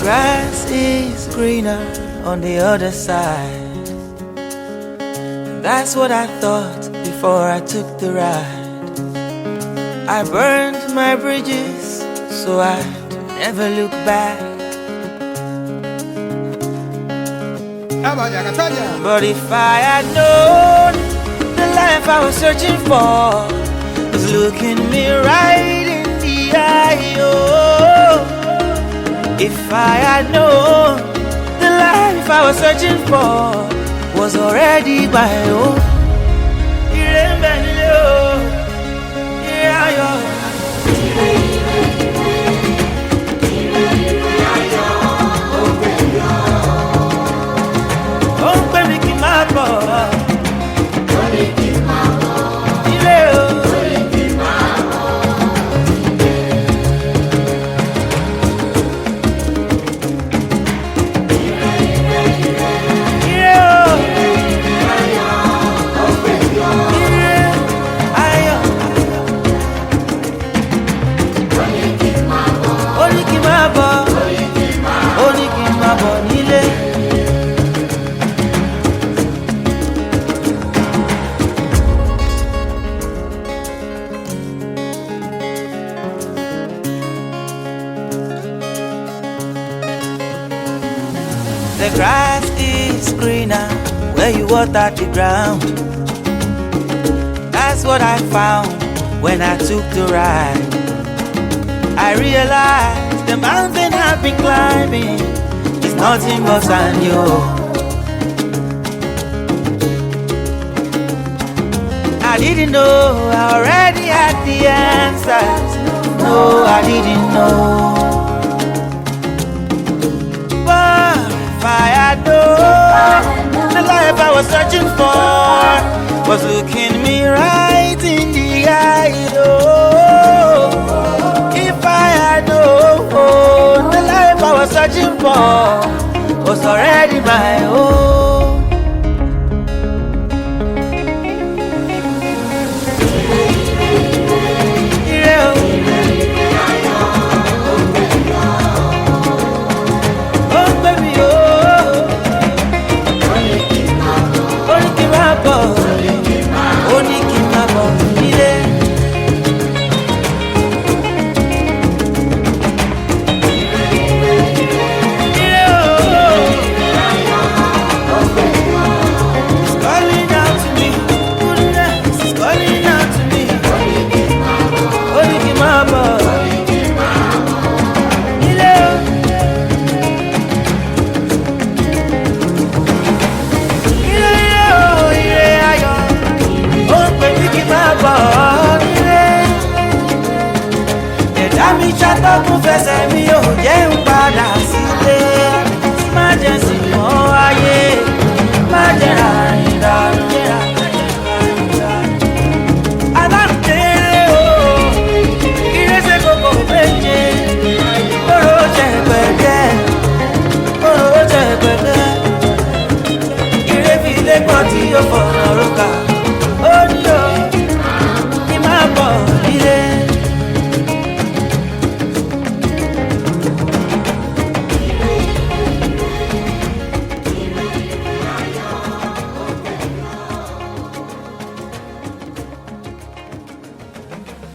grass is greener on the other side. That's what I thought before I took the ride. I burned my bridges so I'd never look back. But if I had known the life I was searching for was looking me right in the eye, oh. If I had known the life I was searching for was already my own. The grass is greener where you water the ground. That's what I found when I took the ride. I realized the mountain I've been climbing is nothing but sand, yo. I didn't know I already had the answers. No, I didn't know. If I had known the life I was searching for was looking me right in the eye, oh. If I had known the life I was searching for was already my own.